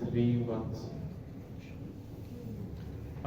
316।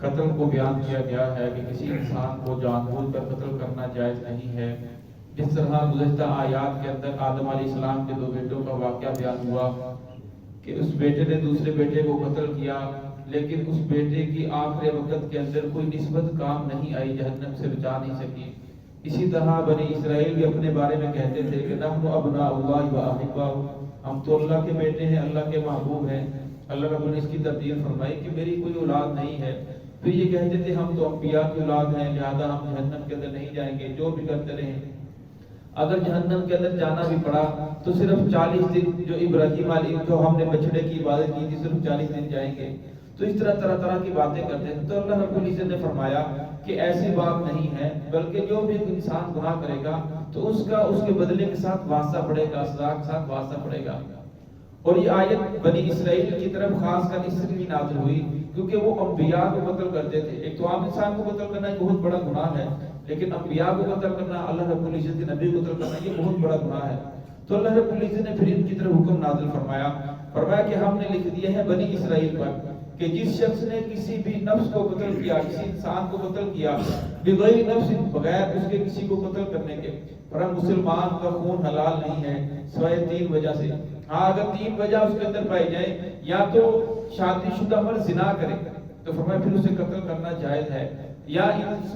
قتل کو بیان کیا گیا ہے کہ کسی انسان کو جان بوجھ کر قتل کرنا جائز نہیں ہے. جس طرح گزشتہ آیات کے اندر آدم علیہ السلام کے 2 بیٹوں کا واقعہ بیان ہوا کہ اس بیٹے نے دوسرے بیٹے کو قتل کیا، لیکن اس بیٹے کی آخر وقت کے اندر کوئی نسبت کام نہیں آئی، جہنم سے بچا نہیں سکی. اسی طرح بنی اسرائیل بھی اپنے بارے میں کہتے تھے کہ نحن ابناء اللہ و احباؤہ، ہم تو اللہ کے بیٹے ہیں، اللہ کے محبوب ہیں. اللہ رب نے اس کی تبدیل فرمائی کہ میری کوئی اولاد نہیں ہے. پھر یہ کہتے تھے ہم تو انبیاء کی اولاد ہیں، لہذا ہم جہنم کے اندر نہیں جائیں گے، جو بھی کرتے رہیں. اگر جہنم کے اندر جانا بھی پڑا تو صرف 40 دن، جو ابراہیم علیہ جو ہم نے بچڑے کی عبادت کی تھی، صرف 40 دن جائیں گے. تو اس طرح طرح طرح کی باتیں کرتے ہیں. تو اللہ رب العزت نے فرمایا کہ ایسی بات نہیں ہے، بلکہ جو بھی انسان گناہ کرے گا تو اس کے بدلے کے ساتھ واسطہ پڑے گا، سزا کے ساتھ واسطہ پڑے گا. اور یہ آیت بنی اسرائیل کی طرف خاص کر اس لیے نازل ہوئی کیونکہ وہ انبیاء کو قتل کرتے تھے. ایک تو عام انسان کو قتل کرنا ایک بہت بڑا گناہ ہے، لیکن انبیاء کو قتل کرنا، اللہ رب العزت کے نبی کو قتل کرنا، یہ بہت بڑا گناہ ہے. تو اللہ رب العزت نے پھر ان کی طرف حکم نازل فرمایا کہ ہم نے لکھ دیا ہے بنی اسرائیل پر کہ جس شخص نے کسی بھی نفس کو قتل کیا، کسی انسان کو قتل کیا بغیر نفس، بغیر اس کے کسی کو قتل کرنے کے، پر مسلمان کا خون حلال نہیں ہے سوائے 3 وجہ سے. ہاں اگر 3 وجہ اس کے اندر پائی جائے، یا تو شادی شدہ مرد زنا کرے تو فرمایا پھر اسے قتل کرنا جائز ہے، یا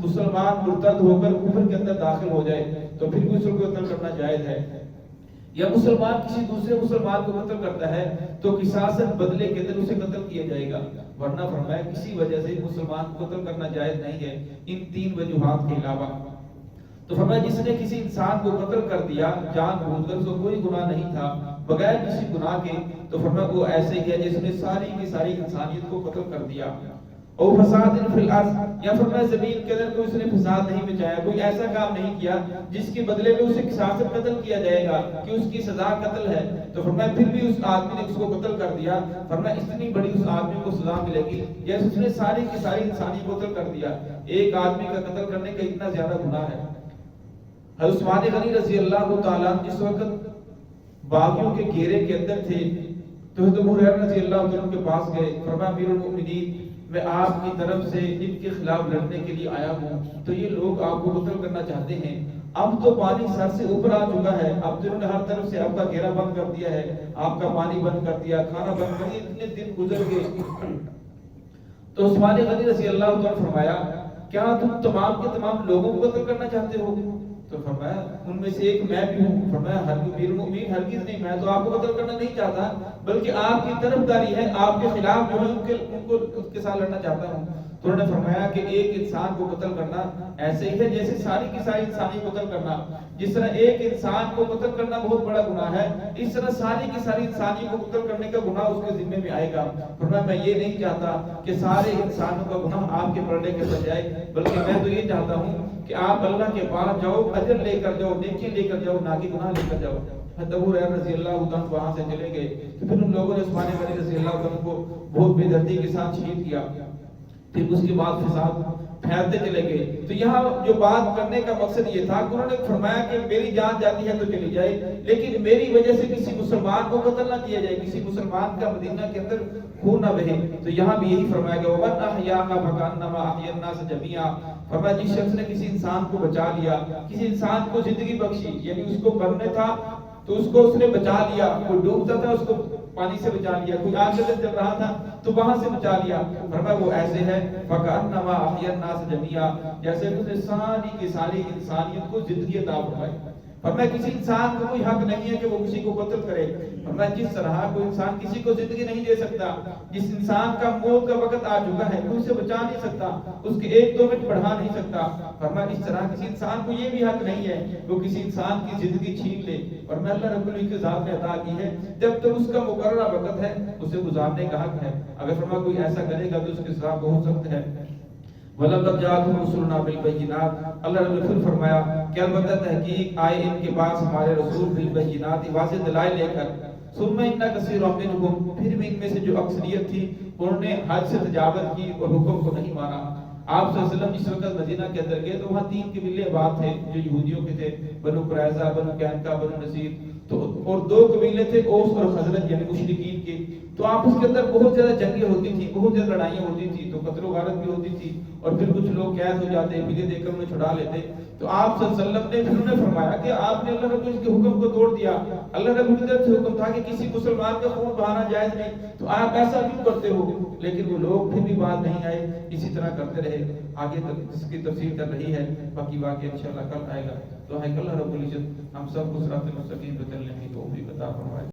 مسلمان مرتد ہو کر کفر کے اندر داخل ہو جائے تو پھر بھی اس کو قتل کرنا جائز ہے، یا مسلمان کسی دوسرے مسلمان کو قتل کرتا ہے تو قصاصاً بدلے کے اندر اسے قتل کیا جائے گا. ورنہ فرمایا کسی وجہ سے مسلمان کو قتل کرنا جائز نہیں ہے ان 3 وجوہات کے علاوہ. تو فرمایا جس نے کسی انسان کو قتل کر دیا جان بوجھ کر، اس کو کوئی گناہ نہیں تھا، بغیر کسی گناہ کے، تو فرمایا وہ ایسے ہی ہے جس نے ساری کی ساری انسانیت کو قتل کر دیا. اور فساد فی الارض، یا فرمایا زمین کے اندر کوئی اس نے فساد نہیں مچایا، کوئی ایسا کام نہیں کیا جس کے بدلے میں اسے قصاص قتل کیا جائے گا کہ اس کی سزا قتل ہے. تو فرمایا پھر بھی اس آدمی نے اس کو قتل کر دیا، فرمایا اتنی بڑی اس آدمی کو سزا ملے گی جیسے اس نے ساری کی ساری انسانی کو قتل کر دیا. ایک آدمی کا قتل کرنے کا اتنا زیادہ گناہ ہے. حضرت عثمان غنی رضی اللہ تعالیٰ جس وقت باغیوں کے گھیرے کے اندر تھے تو حضرت ابو ہریرہ رضی اللہ عنہ کے پاس گئے. فرمایا امیر المؤمنین، میں آپ کی طرف سے ان کے خلاف لڑنے کے لیے آیا ہوں، تو یہ لوگ آپ کو قتل کرنا چاہتے ہیں. اب تو پانی سر سے اوپر آ چکا ہے، اب تو انہوں نے ہر طرف سے آپ کا گھیرا بند کر دیا ہے، آپ کا پانی بند کر دیا، کھانا بند کر دیا، اتنے دن گزر گئے. تو عثمان غنی رضی اللہ عنہ فرمایا کیا تم تمام کے تمام لوگوں کو قتل کرنا چاہتے ہو؟ تو فرمایا ان میں سے ایک میں بھی ہوں. فرمایا امیر المؤمنین ہرگز نہیں، میں تو آپ کو قتل کرنا نہیں چاہتا، بلکہ آپ کی طرفداری ہے، آپ کے خلاف جو ہے ان کو اس کے ساتھ لڑنا چاہتا ہوں. تو انہوں نے فرمایا کہ ایک انسان کو قتل کرنا ایسے ہی ہے جیسے ساری کی ساری انسانی کو قتل کرنا. جس طرح ایک انسان کو قتل کرنا بہت بڑا گناہ ہے، اس طرح ساری کی ساری انسانی کو قتل کرنے کا گناہ اس کے ذمے میں آئے گا. فرمایا میں یہ نہیں چاہتا کہ سارے انسانوں کا گناہ آپ کے پردے کے ساتھ جائے، بلکہ میں تو یہ چاہتا ہوں کہ آپ اللہ کے پاس جاؤ، اجر لے کر جاؤ، نیکی لے کر جاؤ، نہ کہ گناہ لے کر جاؤ. حضرت ابو ہریرہ رضی اللہ عنہ وہاں سے چلے گئے تو پھر ان لوگوں نے عثمان غنی رضی اللہ عنہ کو بہت بے دردی کے ساتھ شہید کیا. پھر اس کے بعد فساد پھیلتے چلے گئے. تو یہاں جو بات کرنے کا مقصد یہ تھا کہ انہوں نے فرمایا کہ میری جان جاتی ہے تو چلی جائے، لیکن میری وجہ سے کسی مسلمان کو قتل نہ کیا جائے، کسی مسلمان کا مدینہ کے اندر خون نہ بہے. تو یہاں بھی یہی فرمایا گیا وَمَنْ أَحْيَاهَا فَكَأَنَّمَا أَحْيَا النَّاسَ جَمِيعًا. فرمایا جس شخص نے کسی انسان کو بچا لیا، کسی انسان کو زندگی بخشی، یعنی اس کو مرنے تھا تو اس کو اس نے بچا لیا، کوئی ڈوبتا تھا اس کو پانی سے بچا لیا، کوئی آگ کے اندر چل رہا تھا تو وہاں سے بچا لیا. فرمایا وہ ایسے ہے فَكَأَنَّمَا أَحْيَا النَّاسَ جَمِيعًا، جیسے اس نے ساری کی ساری انسانیت کو زندگی عطا فرمائی. فرمایا کسی انسان کو کوئی حق نہیں ہے کہ وہ کسی کو قتل کرے. فرمایا جس طرح کوئی انسان کسی کو زندگی نہیں دے سکتا، جس انسان کا موت کا وقت آ چکا ہے کوئی اسے بچا نہیں سکتا، اس کے 1-2 منٹ بڑھا نہیں سکتا. فرمایا اس طرح کسی انسان کو یہ بھی حق نہیں ہے وہ کسی انسان کی زندگی چھین لے. اور میں اللہ رب العزت کی ذات نے عطا کی ہے، جب تک اس کا مقررہ وقت ہے اسے گزارنے کا حق ہے. اگر فرمایا کوئی ایسا کرے گا تو اس کی سزا بہت سخت ہے. وَلَقَدْ جَاءَتْهُمْ رُسُلُنَا بِالْبَيِّنَاتِ، اللہ رب العزت فرمایا کہ البتہ تحقیق آئے ان کے پاس ہمارے رسول بالبینات، واضح دلائل لے کر. ثُمَّ إِنَّ كَثِيرًا مِّنْهُمْ، پھر بھی ان میں سے جو اکثریت تھی انہوں نے حد سے تجاوز کی اور حکم کو نہیں مانا. آپ صلی اللہ علیہ وسلم جس وقت مدینہ کے اندر گئے تو وہاں 3 قبیلے آباد تھے جو یہودیوں کے تھے، بنو قریظہ، بنو قینقاع، بنو نذیر. تو اور 2 قبیلے تھے اوس اور خزرج یعنی مشرکین کے. تو آپس کے اندر بہت زیادہ جنگیں ہوتی تھی، بہت زیادہ لڑائیاں ہوتی تھی، تو قتل و غارت بھی ہوتی تھی، اور پھر کچھ لوگ قید ہو جاتے، فدیے دے کر انہیں چھڑا لیتے. تو آپ صلی اللہ علیہ وسلم نے پھر انہیں فرمایا کہ آپ نے اللہ رب العزت کے حکم کو توڑ دیا. اللہ رب العزت سے حکم تھا کہ کسی مسلمان کا خون بہانا جائز نہیں، تو آپ ایسا کیوں کرتے ہو؟ لیکن وہ لوگ پھر بھی بات نہیں آئے، اسی طرح کرتے رہے. آگے تک اس کی تفصیل کر رہی ہے، باقی واقعہ انشاءاللہ کل آئے گا. تو ہے کہ اللہ رب العزت ہم سب کو صراط مستقیم پہ چلنے کی توفیق عطا فرمائے.